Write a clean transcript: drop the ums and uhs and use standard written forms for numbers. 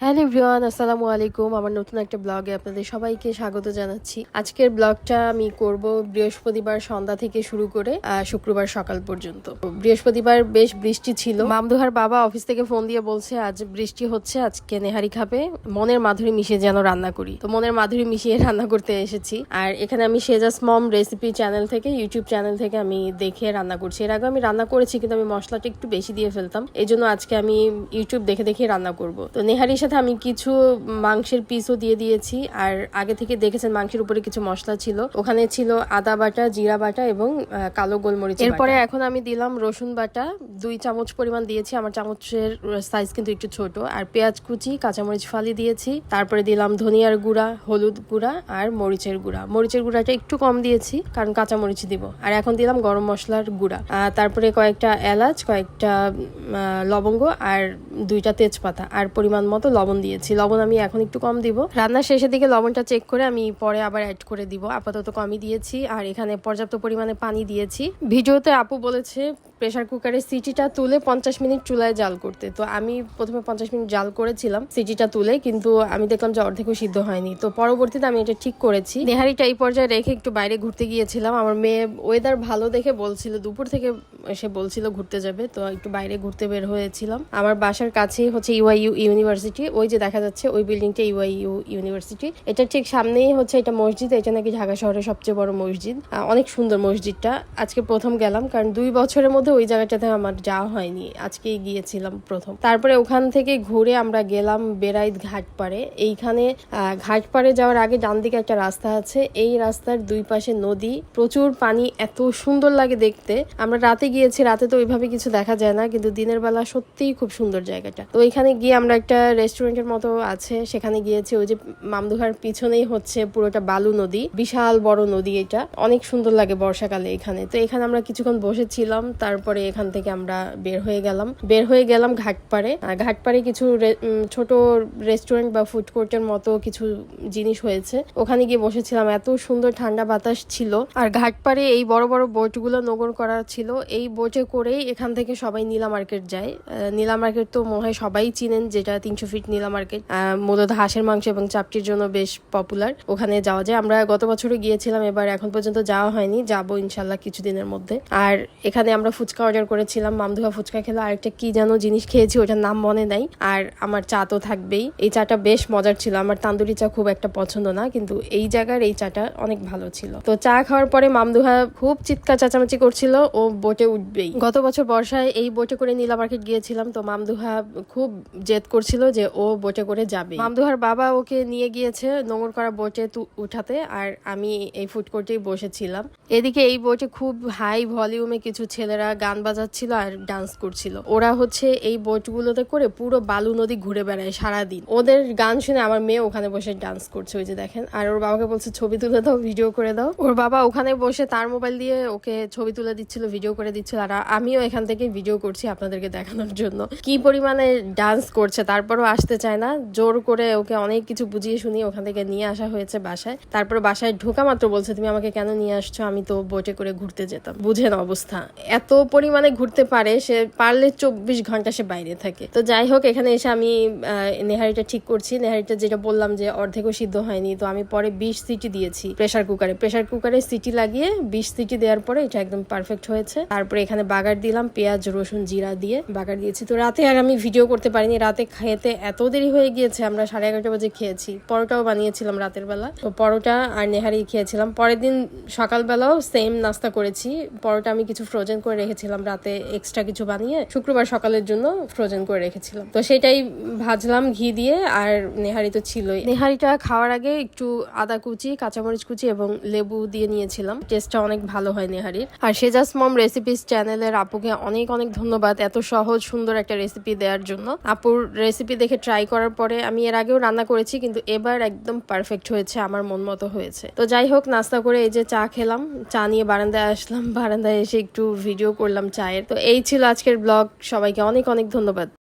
Hello everyone, আসসালামু আলাইকুম। আমার নতুন একটা ব্লগে আপনাদের সবাইকে স্বাগত জানাচ্ছি। আজকের ব্লগটা আমি করব বৃহস্পতিবার সন্ধ্যা থেকে শুরু করে শুক্রবার সকাল পর্যন্ত। বৃহস্পতিবার বেশ বৃষ্টি ছিল। মামদুহার বাবা অফিস থেকে ফোন দিয়ে বলছে আজ বৃষ্টি হচ্ছে, আজকে নেহারি খাবে, মনের মাধুরী মিশিয়ে যেন রান্না করি। তো মনের মাধুরী মিশিয়ে রান্না করতে এসেছি। আর এখানে আমি শেজাস মম রেসিপি চ্যানেল থেকে, ইউটিউব চ্যানেল থেকে আমি দেখে রান্না করছি। এর আগে আমি রান্না করেছি কিন্তু আমি মশলাটা একটু বেশি দিয়ে ফেলতাম, এই জন্য আজকে আমি ইউটিউব দেখে দেখে রান্না করব। তো নেহারির সাথে আমি কিছু মাংসের পিসও দিয়ে দিয়েছি। আর আগে থেকে দেখেছেন মাংসের উপরে কিছু মশলা ছিল, ওখানে ছিল আদা বাটা, জিরা বাটা এবং কালো গোলমরিচ। এরপরে এখন আমি দিলাম রসুন বাটা 2 চামচ পরিমাণ দিয়েছি, আমার চামচের সাইজ কিন্তু একটু ছোট। আর পেঁয়াজ কুচি, কাঁচামরিচ ফালি দিয়েছি। তারপরে দিলাম ধনিয়ার গুঁড়া, হলুদ গুঁড়া আর মরিচের গুঁড়া। মরিচের গুঁড়াটা একটু কম দিয়েছি কারণ কাঁচামরিচ দিব। আর এখন দিলাম গরম মশলার গুঁড়া, তারপরে কয়েকটা এলাচ, কয়েকটা লবঙ্গ আর 2টা তেজপাতা আর পরিমাণ মতো লবণ দিয়েছি। লবণ আমি এখন একটু কম দিব, রান্নার শেষের দিকে লবণটা চেক করে আমি পরে আবার অ্যাড করে দিব। আপাতত কমই দিয়েছি। আর এখানে পর্যাপ্ত পরিমাণে পানি দিয়েছি। ভিডিওতে আপু বলেছে প্রেসার কুকারের সিটিটা তুলে 50 মিনিট চুলায় জাল করতে। তো আমি প্রথমে 50 মিনিট জাল করেছিলাম সিটিটা তুলে, কিন্তু আমি দেখলাম যে অর্ধেকও সিদ্ধ হয়নি। তো পরবর্তীতে আমি এটা ঠিক করেছি। নেহারিটা এই পর্যায়ে রেখে একটু বাইরে ঘুরতে গিয়েছিলাম। আমার মেয়ে ওয়েদার ভালো দেখে বলছিল, দুপুর থেকে এসে বলছিল ঘুরতে যাবে, তো একটু বাইরে ঘুরতে বের হয়েছিলাম। আমার বাসার কাছেই হচ্ছে ইউআইইউ ইউনিভার্সিটি, ওই যে দেখা যাচ্ছে ওই বিল্ডিংটা ইউআইইউ ইউনিভার্সিটি। এটা ঠিক সামনেই হচ্ছে এটা মসজিদ, এটা নাকি ঢাকা শহরের সবচেয়ে বড় মসজিদ। অনেক সুন্দর মসজিদটা। আজকে প্রথম গেলাম, কারণ 2 বছরের মধ্যে ওই জায়গাটাতে আমার যাওয়া হয়নি, আজকেই গিয়েছিলাম প্রথম। তারপরে ওখান থেকে ঘুরে আমরা গেলাম বেড়াইত ঘাটপাড়ে। এইখানে ঘাটপাড়ে যাওয়ার আগে ডান দিকে একটা রাস্তা আছে, এই রাস্তার 2 পাশে নদী, প্রচুর পানি, এত সুন্দর লাগে দেখতে। আমরা রাতে গিয়েছি, রাতে তো ওইভাবে কিছু দেখা যায় না, কিন্তু দিনের বেলা সত্যিই খুব সুন্দর জায়গাটা। তো এখানে গিয়ে আমরা একটা রেস্টুরেন্টের মতো আছে সেখানে গিয়েছি। ওই যে মামদুহার পিছনেই হচ্ছে পুরোটা বালু নদী, বিশাল বড় নদী, এটা অনেক সুন্দর লাগে বর্ষাকালে এখানে। তো এখানে আমরা কিছুক্ষণ বসেছিলাম, তারপরে এখান থেকে আমরা বের হয়ে গেলাম ঘাটপাড়ে। ঘাটপাড়ে কিছু ছোট রেস্টুরেন্ট বা ফুড কোর্টের মতো কিছু জিনিস হয়েছে, ওখানে গিয়ে বসেছিলাম। এত সুন্দর ঠান্ডা বাতাস ছিল। আর ঘাটপাড়ে এই বড় বড় বোটগুলো নোঙর করা ছিল, এই বোটে করেই এখান থেকে সবাই নীলা মার্কেট যায়। নীলা মার্কেট তো মনে হয় সবাই চিনেন, যেটা 300 ফিট নীলা মার্কেট, মূলত হাঁসের মাংস এবং চাপটির জন্য বেশ পপুলার। ওখানে যাওয়া যায়। আমরা গত বছরও গিয়েছিলাম, এবার এখন পর্যন্ত যাওয়া হয়নি, যাবো ইনশাল্লাহ কিছুদিনের মধ্যে। আর এখানে আমরা ফুচকা অর্ডার করেছিলাম, মামদুহা ফুচকা খেলো। আরেকটা কি যেন জিনিস খেয়েছি, ওটার নাম মনে নাই। আর আমার চা তো থাকবেই, এই চাটা বেশ মজার ছিল। আমার তান্দুরি চা খুব একটা পছন্দ না, কিন্তু এই জায়গার এই চাটা অনেক ভালো ছিল। তো চা খাওয়ার পরে মামদুহা খুব চিৎকার চেঁচামেচি করছিল, ও বোটে উঠবেই। গত বছর বর্ষায় এই বোটে করে নীলা মার্কেট গিয়েছিলাম, তো মামদুহা খুব জেদ করছিল যে ও বোটে করে যাবে। মামদুহার বাবা ওকে নিয়ে গিয়েছে নোঙর করা বোটে উঠাতে, আর আমি এই ফুড কোর্টেই বসেছিলাম। এদিকে এই বোটে খুব হাই ভলিউমে কিছু ছেলেরা গান বাজাচ্ছিল আর ডান্স করছিল। ওরা হচ্ছে এই বোটগুলোতে করে পুরো বালু নদী ঘুরে বেড়ায় সারাদিন। ওদের গান শুনে আমার মেয়ে ওখানে বসে ডান্স করছে, ওই যে দেখেন। আর ওর বাবাকে বলছে ছবি তুলে দাও, ভিডিও করে দাও। ওর বাবা ওখানে বসে তার মোবাইল দিয়ে ওকে ছবি তুলে দিচ্ছিল, ভিডিও করে দিচ্ছিল। আর আমিও এখান থেকে ভিডিও করছি আপনাদেরকে দেখানোর জন্য কি পরিমাণে ডান্স করছে। তারপরও আসতে চায় না, জোর করে ওকে অনেক কিছু বুঝিয়ে শুনিয়ে ওখান থেকে নিয়ে আসা হয়েছে বাসায়। তারপর বাসায় ঢোকা মাত্র বলছে তুমি আমাকে কেন নিয়ে আসছো, আমি তো বোটে করে ঘুরতে যেতাম। বুঝেন অবস্থা, এত পরিমাণে ঘুরতে পারে সে, পারলে 24 ঘন্টা সে বাইরে থাকে। তো যাই হোক, এখানে এসে আমি নেহারিটা ঠিক করছি। নেহারিটা যেটা বললাম যে অর্ধেকও সিদ্ধ হয়নি, তো আমি পরে 20 সিটি দিয়েছি প্রেসার কুকারে সিটি লাগিয়ে 20 সিটি দেওয়ার পরে এটা একদম পারফেক্ট হয়েছে। তারপরে এখানে বাগার দিলাম, পেঁয়াজ রসুন জিরা দিয়ে বাগার দিয়েছি। তো রাতে আর আমি ভিডিও করতে পারিনি, রাতে খেতে এত দেরি হয়ে গিয়েছে, আমরা 11:30 বাজে খেয়েছি। পরোটাও বানিয়েছিলাম রাতের বেলা, তো পরোটা আর নেহারি খেয়েছিলাম। পরের দিন সকালবেলাও সেম নাস্তা করেছি। পরোটা আমি কিছু ফ্রোজেন করে রেখেছিলাম, রাতে এক্সট্রা কিছু বানিয়ে শুক্রবার সকালের জন্য ফ্রোজেন করে রেখেছিলাম, তো সেটাই ভাজলাম ঘি দিয়ে। আর নেহারি তো ছিলই। নেহারিটা খাওয়ার আগে একটু আদা কুচি, কাঁচামরিচ কুচি এবং লেবু দিয়ে নিয়েছিলাম, টেস্টটা অনেক ভালো হয় নেহারির। আর শেজাস মম রেসিপিস চ্যানেলের আপুকে অনেক অনেক ধন্যবাদ এত সহজ সুন্দর একটা রেসিপি দেওয়ার জন্য। আপুর রেসিপি দেখে ট্রাই করার পরে আমি এর আগেও রান্না করেছি, কিন্তু এবার একদম পারফেক্ট হয়েছে, আমার মন মতো হয়েছে। তো যাই হোক, নাস্তা করে এই যে চা খেলাম, চা নিয়ে বারান্দায় আসলাম, বারান্দায় এসে একটু ভিডিও করলাম চায়ের। তো এই ছিল আজকের ব্লগ। সবাইকে অনেক অনেক ধন্যবাদ।